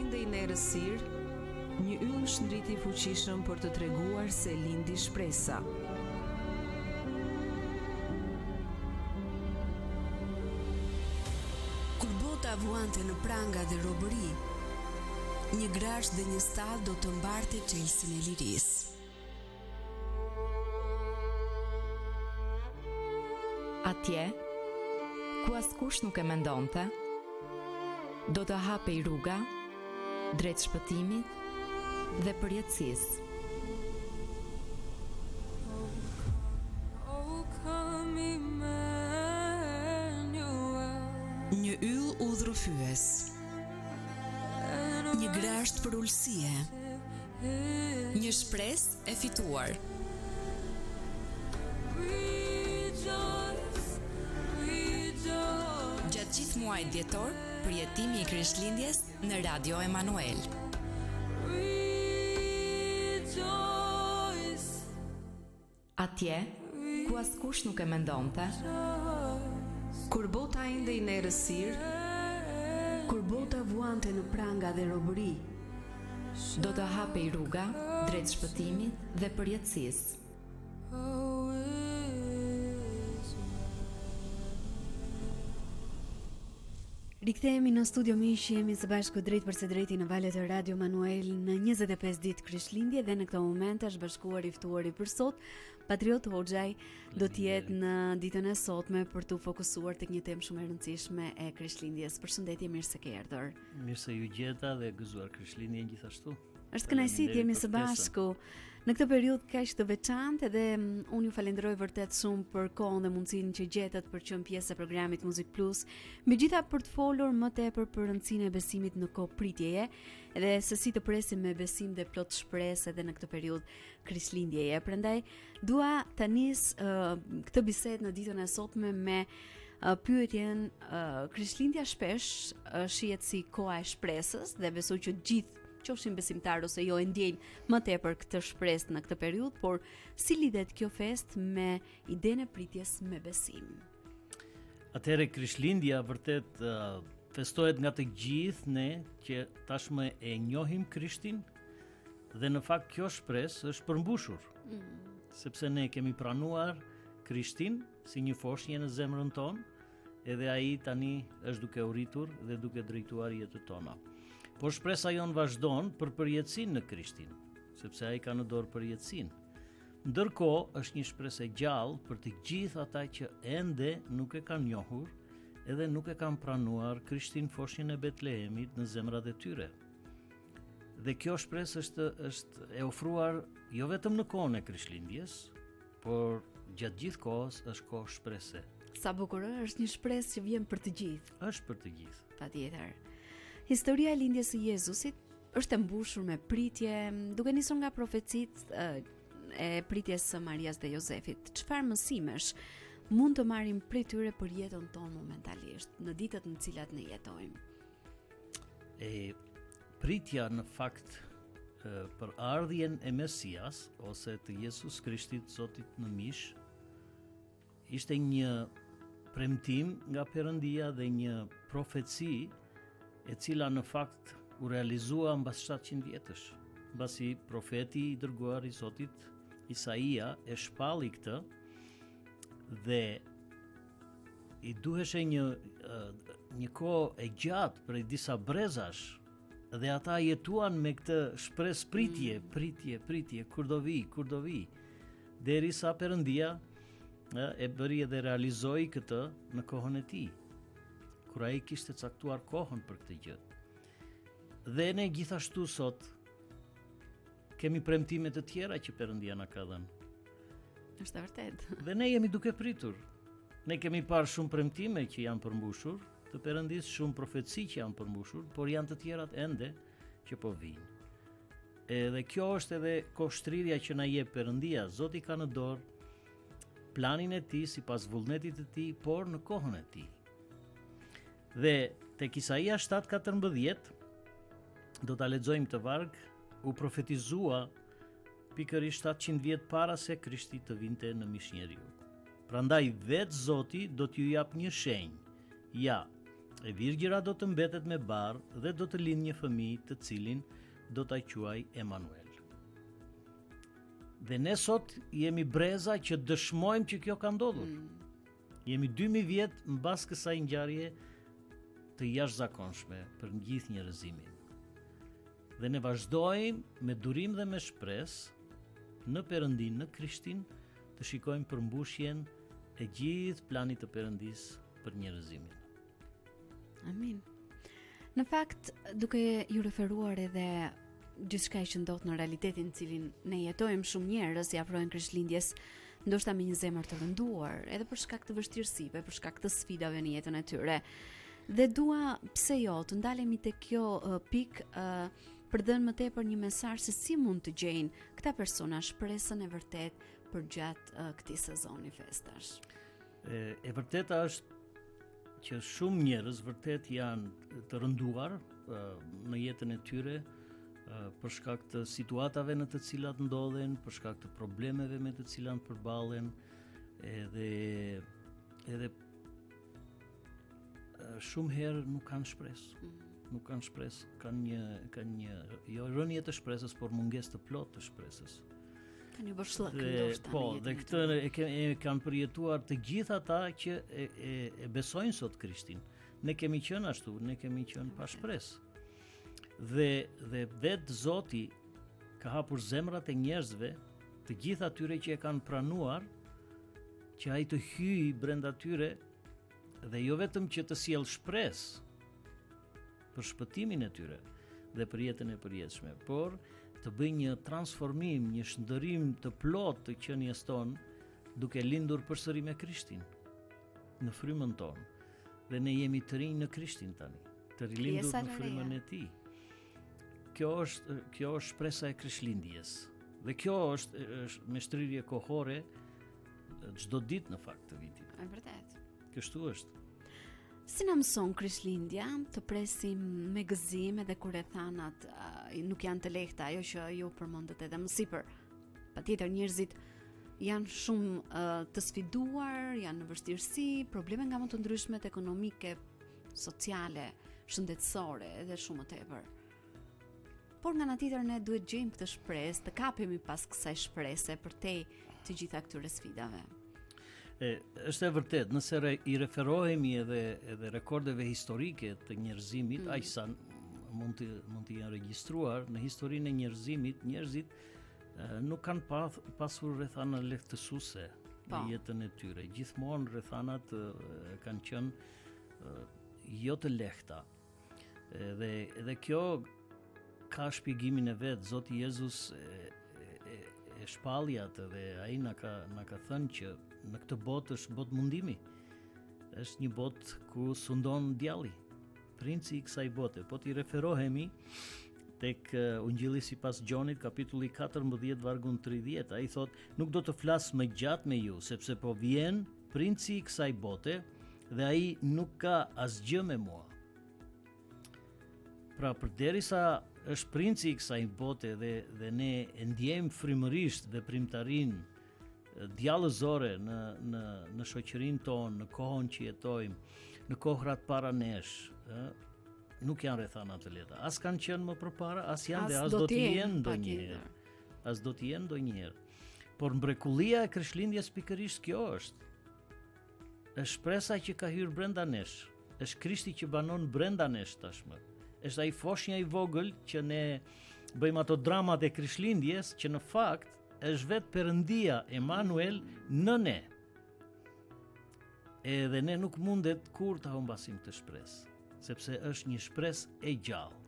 ende i në errësirë, një yll shndriti fuqishëm për të treguar se lindi shpresa. Kur bota vuante në pranga dhe robëri, një grash dhe një stad do të mbarte çelësin e lirisë. Atje, ku askush nuk e mendonte, do të hapej rruga drejt shpëtimit dhe përjetësisë. Një yll udhërrëfyes, një grasht për ulësie, një shpresë e fituar. Gjatë gjithë muajit dhjetor, përjetimi i Krishtlindjes në Radio Emanuel. Atje, ku askush nuk e mendonte, Kur bota ende i në errësirë, kur bota vuante në pranga dhe robëri, do të hapej rruga drejt shpëtimit dhe përjetësisë. Rikthehemi në studio miq, jemi së bashku drejt për së drejti në valët e Radio Emanuel në 25 ditë Krishtlindje dhe në këtë moment është bashkuar i ftuari për sot Patriot Hoxhaj do të jetë në ditën e sotme për të fokusuar tek një temë shumë e rëndësishme e Krishtlindjes. Përshëndetje, mirë se ke ardhur. Mirë se ju gjeta dhe gëzuar Krishtlindjen gjithashtu. Është kënaqësi të jemi së bashku në këtë periudhë kaq të veçantë dhe unë ju falenderoj vërtet shumë për kohën dhe mundësinë që gjetët për të qenë pjesë e programit Muzik Plus, megjithatë për të folur më tepër për rëndësinë e besimit në kohë pritjeje dhe se si të presim me besim dhe plot shpresë edhe në këtë periudhë Krishtlindjeje. Prandaj dua ta nis këtë bisedë në ditën e sotme me pyetjen Krishtlindja shpesh shihet si koha e shpresës dhe besoj që gjithë qofshin besimtar ose jo e ndjejnë më tepër këtë shpresë në këtë periudhë, por si lidhet kjo fest me idenë e pritjes me besim? Atëherë Krishtlindja vërtet festohet nga të gjithë ne që tashmë e njohim Krishtin dhe në fakt kjo shpresë është përmbushur. Sepse ne kemi pranuar Krishtin si një foshnjë në zemrën tonë, edhe ai tani është duke u rritur dhe duke drejtuar jetën tona. Por shpresa jonë vazhdon për përjetësinë në Krishtin, sepse ai ka në dorë përjetësinë. Ndërkohë është një shpresë e gjallë për të gjithë ata që ende nuk e kanë njohur edhe nuk e kanë pranuar Krishtin foshnjën e Betlehemit në zemrat e tyre. Dhe kjo shpresë është e ofruar jo vetëm në kohën e Krishtlindjes, por gjatë gjithë kohës është kohë shprese. Sa bukur është një shpresë që vjen për të gjithë. Është për të gjithë. Patjetër. Historia e lindjes së Jezusit është e mbushur me pritje, duke nisur nga profecitë e pritjes së Marias dhe Jozefit. Çfarë mësimesh mund të marrim prej tyre për jetën tonë momentalisht, në ditët në cilat ne jetojmë? Pritja në fakt për ardhjen e Mesias ose të Jezus Krishtit, Zotit në mish, ishte një premtim nga Perëndia dhe një profeci e cila në fakt u realizua mbas 700 vjetësh, mbasi profeti i dërguar i Zotit Isaia e shpalli këtë dhe i duheshe një kohë e gjatë për disa brezash dhe ata jetuan me këtë shpresë pritje, kur do vi, derisa Perëndia e bëri dhe realizoi këtë në kohën e tij, kur ai kishte caktuar kohën për këtë gjë. Dhe ne gjithashtu sot kemi premtime të tjera që Perëndia na ka dhënë. Është vërtet. Dhe ne jemi duke pritur. Ne kemi parë shumë premtime që janë përmbushur, të Perëndisë, shumë profeci që janë përmbushur, por janë të tjerat ende që po vijnë. Edhe kjo është edhe kohështrirja që na jep Perëndia. Zoti ka në dorë planin e tij sipas vullnetit të tij, por në kohën e tij. Dhe tek Isaia 7:14 do ta lexojmë të varg, u profetizua pikërisht 700 vjet para se Krishti të vinte në mish njeriu. Prandaj vetë Zoti do t'ju jap një shenjë. Ja, E Virgjëra do të mbetet me barë dhe do të lindë një fëmijë të cilin do t'a quaj Emanuel. Dhe ne sot jemi breza që dëshmojmë që kjo ka ndodhur. Jemi 2000 vjet mbas kësaj ngjarje të jashtëzakonshme për gjithë njerëzimin. Dhe ne vazhdojmë me durim dhe me shpresë në Perëndin, në Krishtin, të shikojmë përmbushjen e gjithë planit të Perëndis për njerëzimin. Amin. Në fakt, duke ju referuar edhe gjithçka që ndodh në realitetin në cilin ne jetojmë, shumë njerëz i afrohen Krishtlindjes ndoshta me një zemër të rënduar, edhe për shkak të vështirësive, për shkak të sfidave në jetën e tyre. Dhe dua, pse jo, të ndalemi te kjo pikë për dhënë më tepër një mesazh se si mund të gjejnë këta persona shpresën e vërtet për gjatë këtij sezoni festash. E vërteta është që shumë njerëz vërtet janë të rënduar në jetën e tyre për shkak të situatave në të cilat ndodhen, për shkak të problemeve me të cilat përballen, edhe shumë herë nuk kanë shpresë. Nuk kanë shpresë, kanë një jo rënje të shpresës, por mungesë të plotë të shpresës. Kanë një bërshllëk ndoshta. Po, dhe këtë e kanë përjetuar të gjithë ata që e besojnë sot Krishtin. Ne kemi qenë ashtu, ne kemi qenë pa shpresë. Dhe vetë Zoti ka hapur zemrat e njerëzve, të gjithë atyre që e kanë pranuar, që ai të hyjë brenda tyre dhe jo vetëm që të sjellë shpresë për shpëtimin e tyre dhe për jetën e përjetshme, por të bëjë një transformim, një shndërim të plotë të qenies tonë, duke lindur përsëri me Krishtin në frymën tonë. Dhe ne jemi të rinj në Krishtin tani, të rilindur në frymën e Tij. Kjo është shpresa e Krishtlindjes. Dhe kjo është me shtrirje kohore çdo ditë në fakt të vitit. Është vërtet. Kështu është. Si na mëson Krishtlindja të presim me gëzim edhe kur rrethanat nuk janë të lehta, ajo që ju përmendët edhe më sipër. Patjetër njerëzit janë shumë të sfiduar, janë në vështirësi, probleme nga më të ndryshmet ekonomike, sociale, shëndetësore edhe shumë të tepër. Por nga ana tjetër ne duhet gjejmë këtë shpresë, të kapemi pas kësaj shprese përtej të gjitha këtyre sfidave. Është e vërtet, nëse i referohemi edhe rekordeve historike të njerëzimit, aq sa mund të jenë regjistruar në historinë e njerëzimit, njerëzit nuk kanë pasur rrethana lehtësuese në jetën e tyre. Gjithmonë rrethanat kanë qenë jo të lehta. Dhe kjo ka shpjegimin e vet. Zoti Jezus e shpalli atë dhe ai na ka thënë që në këtë botë është botë mundimi. Është një botë ku sundon djalli, princi i kësaj bote. Po t'i referohemi tek Ungjilli sipas Gjonit, kapitulli 14, vargu 30, ai thot: "Nuk do të flas më gjatë me ju, sepse po vjen princi i kësaj bote dhe ai nuk ka asgjë me mua." Pra përderisa është princi i kësaj bote dhe ne e ndjejmë frymërisht veprimtarinë djallëzore në shoqërinë tonë, në kohën që jetojmë, në kohrat para nesh, nuk janë rrethana të lehta. As kanë qenë më përpara, as janë dhe as do të jenë ndonjëherë. As do të jenë ndonjëherë. Por mrekullia e Krishtlindjes pikërisht kjo është. Është shpresa që ka hyrë brenda nesh. Është Krishti që banon brenda nesh tashmë. Është ai foshnja i vogël që ne bëjmë ato dramat e Krishtlindjes, që në fakt është vetë Perëndia Emanuel në ne. Edhe ne nuk mundet kur ta humbasim këtë shpresë, sepse është një shpresë e gjallë.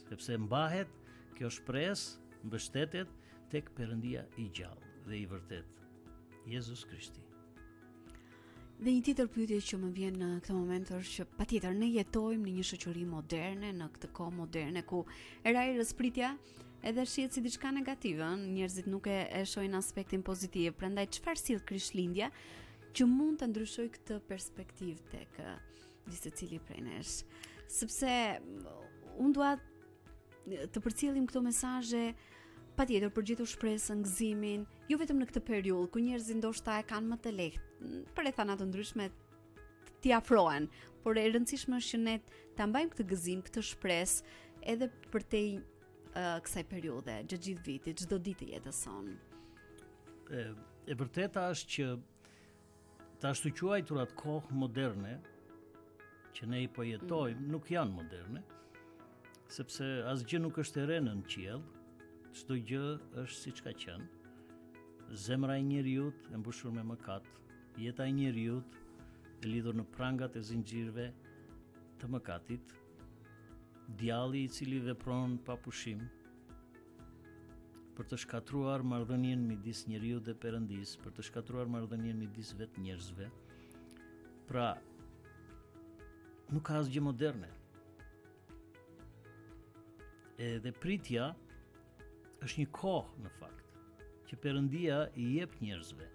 Sepse mbahet kjo shpresë, mbështetet tek Perëndia i gjallë dhe i vërtet, Jezus Krishti. Dhe një tjetër pyetje që më vjen në këtë moment është që patjetër ne jetojmë në një shoqëri moderne, në këtë kohë moderne ku era e rrëspritja edhe shihet si diçka negative, njerëzit nuk e shohin aspektin pozitiv. Prandaj çfarë sill Krishtlindja që mund të ndryshojë këtë perspektivë tek secili prej nesh? Sepse unë dua të përcjellim këto mesazhe patjetër përgjigjur shpresën, gëzimin, jo vetëm në këtë periudhë ku njerëzit ndoshta e kanë më të lehtë, për rrethana të ndryshme t'i afrohen, por e rëndësishme është që ne ta mbajmë këtë gëzim, këtë shpresë edhe përtej kësaj periudhe, gjatë gjithë vitit, çdo ditë të jetës sonë. E vërteta është që të ashtu quajturat kohë moderne, që ne i po jetojmë, nuk janë moderne, sepse asgjë nuk është e re në qiell, çdo gjë është siç ka qenë. Zemra e njeriut e mbushur me mëkat, jeta e njeriut e lidhur në prangat e zinxhirëve të mëkatit, djalli i cili vepron pa pushim për të shkatruar marrëdhënien midis njeriut dhe Perëndis, për të shkatruar marrëdhënien midis vetë njerëzve. Pra, nuk ka asgjë moderne. Edhe pritja është një kohë në fakt, që Perëndia i jep njerëzve.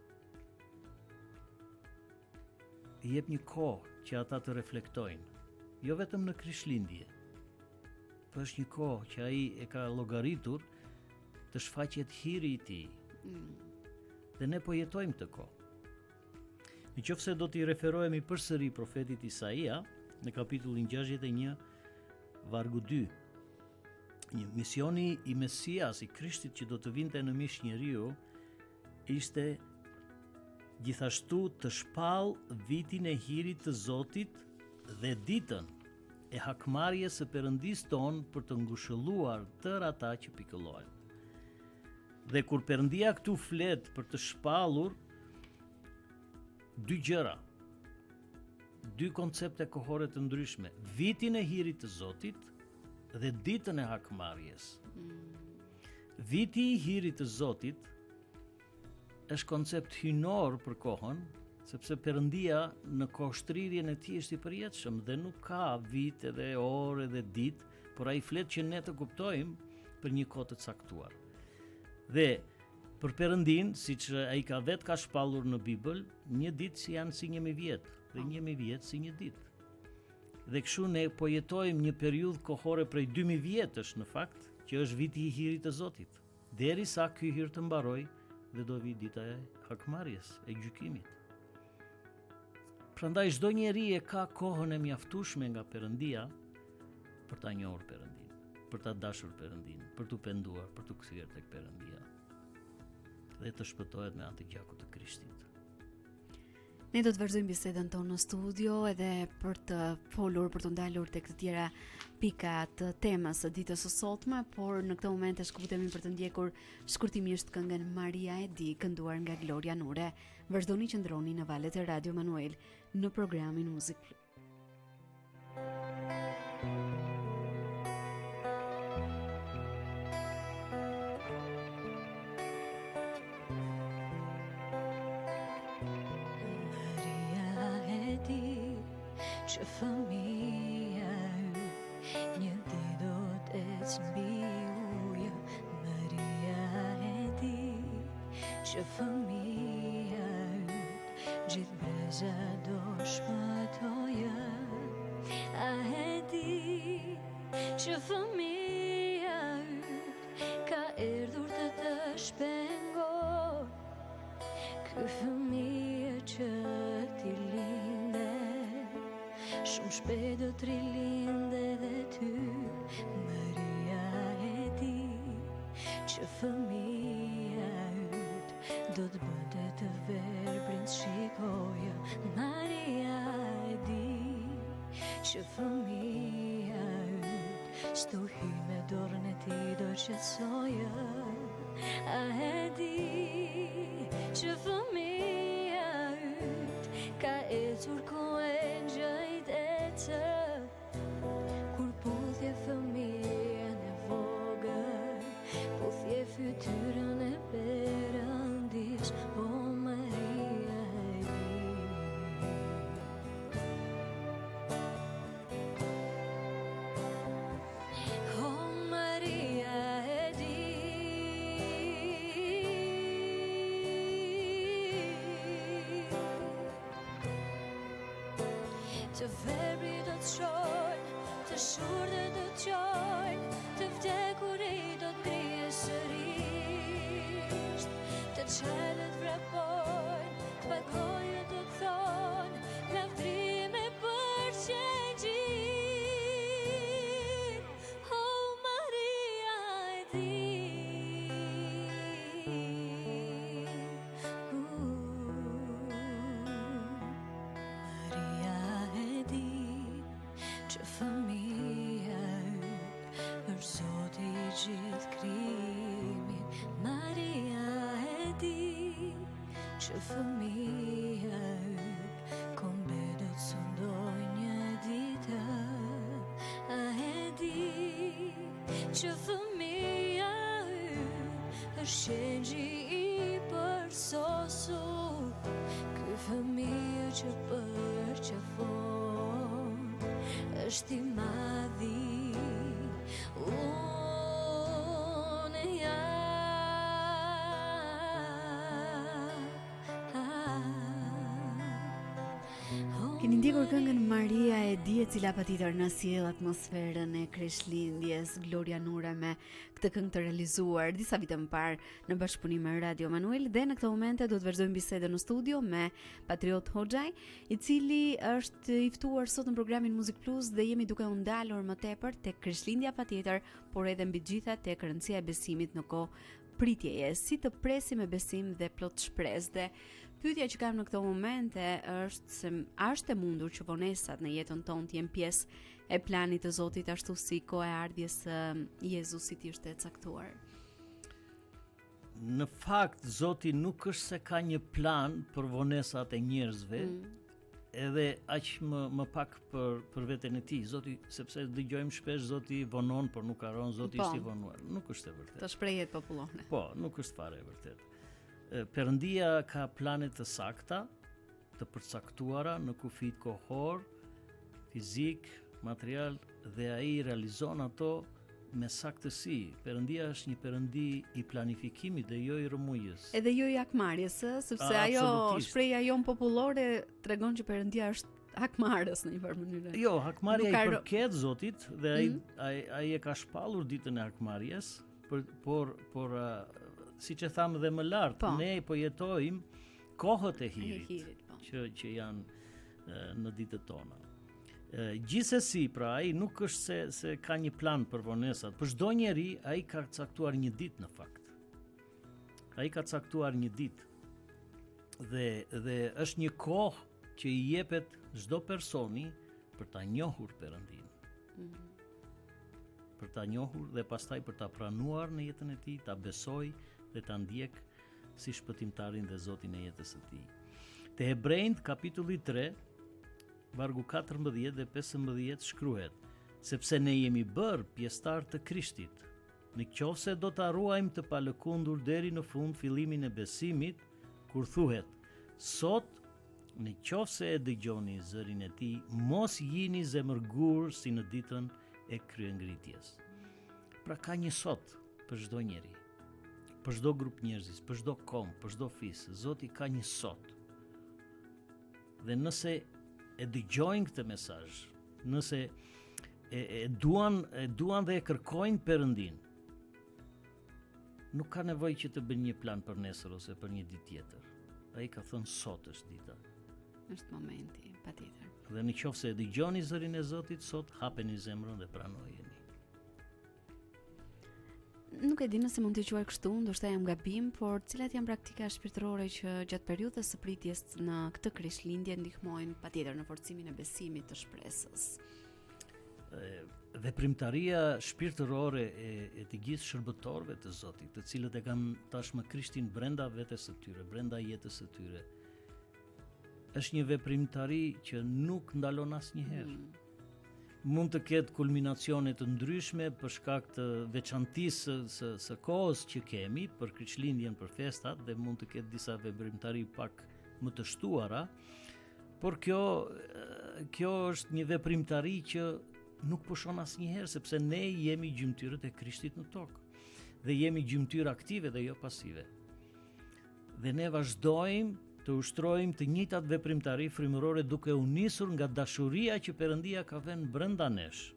I jep një kohë që ata të reflektojnë, jo vetëm në Krishtlindje, por është një kohë që ai e ka llogaritur të shfaqet hiri i tij. Dhe ne po jetojmë këtë kohë. Nëse do t'i referohemi përsëri profetit Isaia në kapitullin 61, vargu 2. Një misioni i Mesias, i Krishtit që do të vinte në mish njeriu, ishte gjithashtu të shpallë vitin e hirit të Zotit dhe ditën e hakmarrjes së Perëndis ton për të ngushëlluar tërë ata që pikëllojnë. Dhe kur Perëndia këtu flet për të shpallur, dy gjëra, dy koncepte kohore të ndryshme, vitin e hirit të Zotit dhe ditën e hakmarrjes. Viti i hirit të Zotit është koncept hynor për kohën, sepse Perëndia në kohështrirjen e tij është i përjetshëm dhe nuk ka vit edhe orë edhe ditë, por ai flet që ne të kuptojmë për një kohë të caktuar. Dhe për Perëndin, siç ai vetë ka shpallur në Bibël, një ditë janë si 1000 vjet dhe 1000 vjet si një ditë. Dhe kështu ne po jetojmë një periudhë kohore prej 2000 vjetësh në fakt, që është viti i hirit të Zotit, derisa ky hir të mbarojë dhe do vi dita e hakmarrjes, e gjykimit. Prandaj çdo njeri e ka kohën e mjaftueshme nga Perëndia për ta njohur Perëndin, për ta dashur Perëndin, për t'u penduar, për t'u kthyer tek Perëndia dhe të shpëtohet me anë të gjakut të Krishtit. Ne do të vazhdojmë bisedën tonë në studio edhe për të folur, për të ndalur tek të tjera pika të temës së ditës së sotme, por në këtë moment e shkputemi për të ndjekur shkurtimisht këngën Maria e Di, kënduar nga Gloria Nure. Vazhdoni që ndroni në valët e Radio Manuel në programin Muzik Plus. Që fëmija yt një ditë do të ecë mbi ujë. Maria e di që fëmija yt gjithë breza do shpëtojë. A e di që fëmija yt ka erdhur të shpengoj. Ky fëmijë që ti linde shumë shpejt do të rilinde dhe ty. Maria e di që fëmija yt do të bënte të verbrin të shikoja. Maria e di që fëmija yt stuhi me dorën e tij do qetësoja. A e di që fëmija yt ka ecur ku engjëjt ecë, kur puthje fëmijën e vogël, puthje fytyrën e Perëndis. O Maria e di. O Maria e di. Të verbri do të shojnë, të shurde do të qojnë, të vdekurit do të krije sërisht, të qelet vrapojnë, të pagoje do të thonë, lavdrime që fëmia yt kombedet së ndoj një ditë. A e di që fëmia yt është qengji i përsosur, ky fëmijë që përqafon është i madhi. Unë jam Keni ndjekur këngën Maria e di, e cila patjetër na sjell atmosferën e Krishtlindjes. Gloria Nura me këtë këngë të realizuar disa vite më parë në bashkëpunim me Radio Manuel, dhe në këtë momente do të vazhdojmë bisedën në studio me Patriot Hoxhaj, i cili është i ftuar sot në programin Muzik Plus, dhe jemi duke u ndalur më tepër tek Krishtlindja patjetër, por edhe mbi gjitha tek rëndësia e besimit në kohë pritjeje, si të presim me besim dhe plot shpresë. Dhe pyetja që kam në këto momente është se a është e mundur që vonesat në jetën tonë të jenë pjesë e planit të Zotit, ashtu si koha e ardhjes së Jezusit ishte e caktuar? Në fakt, Zoti nuk është se ka një plan për vonesat e njerëzve, edhe aq më pak për veten e tij. Zoti, sepse dëgjojmë shpesh Zoti vonon, por nuk haron, Zoti është i vonuar. Nuk është e vërtetë. Të shprehjet popullore. Po, nuk është fare e vërtetë. Perëndia ka plane të sakta, të përcaktuara në kufit kohor, fizik, material, dhe ai realizon ato me saktësi. Perëndia është një perëndi i planifikimit dhe jo i rrëmujës. Edhe jo i akmarrjes, sepse ajo Absolutisht. shprehja jon popullore tregon që Perëndia është akmarrës në një farë mënyrë. Jo, hakmarrja Nuk ka i përket Zotit, dhe ai e ka shpallur ditën e hakmarrjes, por siç e tham dhe më lart, Po. ne po jetojmë kohët e hirit, Po. që janë në ditët tona. Gjithsesi, pra, ai nuk është se ka një plan për vonesat. Për çdo njeri ai ka caktuar një ditë në fakt. Ai ka caktuar një ditë. Dhe është një kohë që i jepet çdo personi për ta njohur Perëndin. Për ta njohur dhe pastaj për ta pranuar në jetën e tij, ta besoj dhe ta ndjek si shpëtimtarin dhe Zotin e jetës së tij. Te Hebrejt kapitulli 3, vargu 14 dhe 15 shkruhet: sepse ne jemi bërë pjesëtar të Krishtit, në qofse do ta ruajmë të palëkundur deri në fund fillimin e besimit, kur thuhet: sot, në qofse e dëgjoni zërin e tij, mos jini zemërgur si në ditën e kryengritjes. Pra ka një sot për çdo njeri, për çdo grup njerëzis, për çdo kom, për çdo fis. Zoti ka një sot. Dhe nëse e dëgjojnë këtë mesazh, nëse e duan dhe e kërkojnë Perëndin, nuk ka nevojë që të bëjnë një plan për nesër ose për një ditë tjetër. Ai ka thënë sot është dita. Është momenti, patjetër. Dhe në qofse e dëgjoni zërin e Zotit, sot hapeni zemrën dhe pranojeni. Nuk e di nëse mund të quaj kështu, ndoshta jam gabim, por cilat janë praktika shpirtërore që gjatë periudhës së pritjes në këtë Krishtlindje ndihmojnë patjetër në forcimin e besimit, të shpresës? Veprimtaria shpirtërore e të gjithë shërbëtorëve të Zotit, të cilët e kanë tashmë Krishtin brenda vetes së tyre, brenda jetës së tyre, është një veprimtari që nuk ndalon asnjëherë. Mund të ketë kulminacione të ndryshme për shkak të veçantisë së kohës që kemi për Krishtlindjen, për festat, dhe mund të ketë disa veprimtari pak më të shtuara, por kjo është një veprimtari që nuk pushon asnjëherë, sepse ne jemi gjymtyrët e Krishtit në tokë, dhe jemi gjymtyrë aktive dhe jo pasive. Dhe ne vazhdojmë të ushtrojmë të njëjtat veprimtari frymërore duke u nisur nga dashuria që Perëndia ka vënë brenda nesh.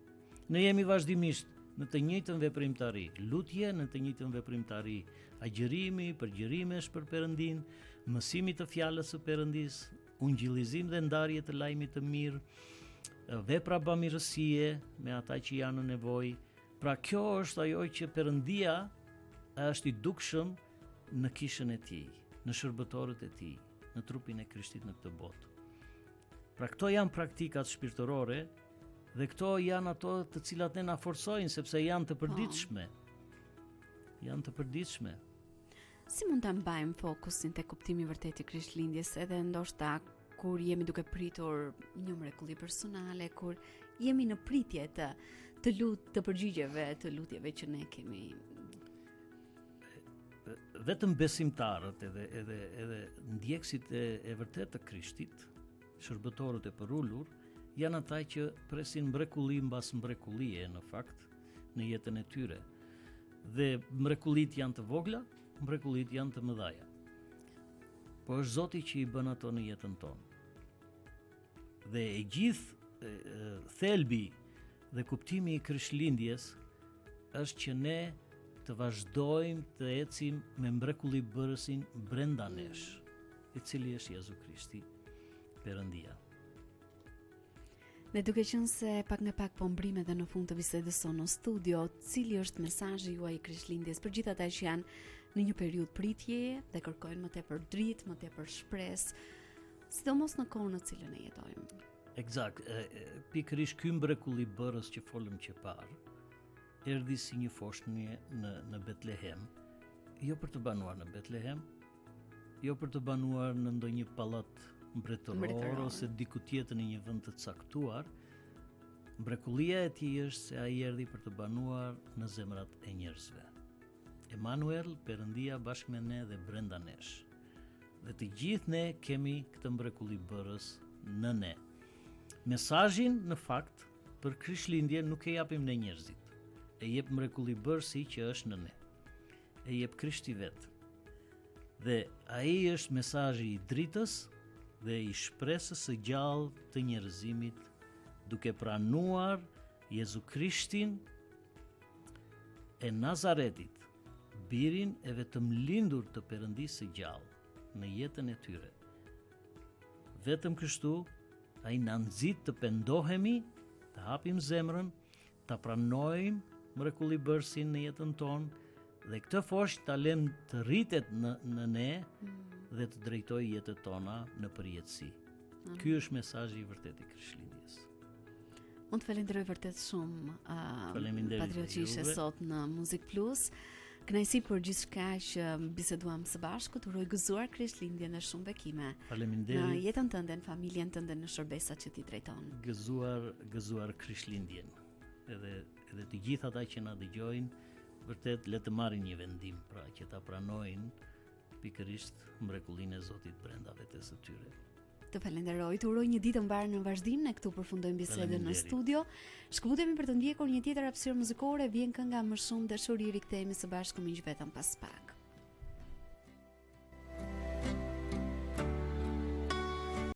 Ne jemi vazhdimisht në të njëjtën veprimtari, lutje në të njëjtën veprimtari, agjërimi, përgjërimesh për Perëndin, mësimi të fjalës së Perëndis, ungjillizim dhe ndarje të lajmit të mirë, vepra bamirësie me ata që janë në nevojë. Pra kjo është ajo që Perëndia është i dukshëm në kishën e tij, në shërbëtorët e tij, në trupin e Krishtit në këtë botë. Pra këto janë praktikat shpirtërore dhe këto janë ato të cilat ne na forcojnë sepse janë të përditshme. Janë të përditshme. Si mund ta mbajmë fokusin te kuptimi I vërtet I Krishtlindjes, edhe ndoshta kur jemi duke pritur një mrekulli personale, kur jemi në pritje të përgjigjeve, të lutjeve që ne kemi. Vetëm besimtarët edhe ndjekësit e vërtet të Krishtit, shërbëtorët e përullur, janë ata që presin mrekulli mbas mrekullie në fakt në jetën e tyre. Dhe mrekullit janë të vogla, mrekullit janë të mëdhaja. Po është Zoti që I bën ato në jetën tonë. Dhe e gjithë thelbi dhe kuptimi I Krishtlindjes është që ne të vazhdojmë të ecim me mrekulli bërësin brenda nesh, I cili është Jezu Krishti, Perëndia. Dhe duke qenë se pak nga pak po mbrim edhe në fund të bisedës sonë në studio, cili është mesazhi juaj I Krishtlindjes për gjithë ata që janë në një periudhë pritjeje dhe kërkojnë më tepër dritë, më tepër shpresë, sidomos në kohën në cilën e jetojmë. Eksakt, pikërisht ky mrekulli bërës që folëm që parë, erdhi si një foshnje në Betlehem, jo për të banuar në Betlehem, jo për të banuar në ndonjë pallat mbretëror ose diku tjetër në një vend të caktuar. Mrekullia e tij është se ai erdhi për të banuar në zemrat e njerëzve. Emanuel, Perëndia bashkë me ne dhe brenda nesh. Dhe të gjithë ne kemi këtë mrekulli bërës në ne. Mesazhin në fakt për Krishtlindje nuk e japim ne njerëzit. E jep mrekulli bërësi që është në ne. E jep Krishti vet. Dhe ai është mesazhi I dritës dhe I shpresës së gjallë të njerëzimit, duke pranuar Jezu Krishtin e Nazaretit, birin e vetëm lindur të Perëndisë së gjallë në jetën e tyre. Vetëm kështu ai na nxit të pendohemi, të hapim zemrën, ta pranojmë mrekullibërësin në jetën tonë dhe këtë foshë ta lëm të rritet në ne dhe të drejtojë jetën tona në përjetësi. Ky është mesazhi I vërtet I Krishtlindjes. Unë të falenderoj vërtet shumë patriotishe sot në Muzik Plus. Kënaqësi për gjithçka që biseduam së bashku, të uroj gëzuar Krishtlindjen dhe shumë bekime. Faleminderit. Në jetën tënde, në familjen tënde, në shërbesat që ti drejton. Gëzuar Krishtlindjen. Edhe të gjithë ata që na dëgjojnë, vërtet le të marrin një vendim, pra që ta pranojnë pikërisht mrekullinë e Zotit brenda vetes së tyre. Të falenderoj, të uroj një ditë mbarë në vazhdim, ne këtu përfundojmë bisedën në studio. Shkëputemi për të ndjekur një tjetër hapësirë muzikore, vjen kënga Më shumë dashuri, rikthehemi së bashku miq vetëm pas pak.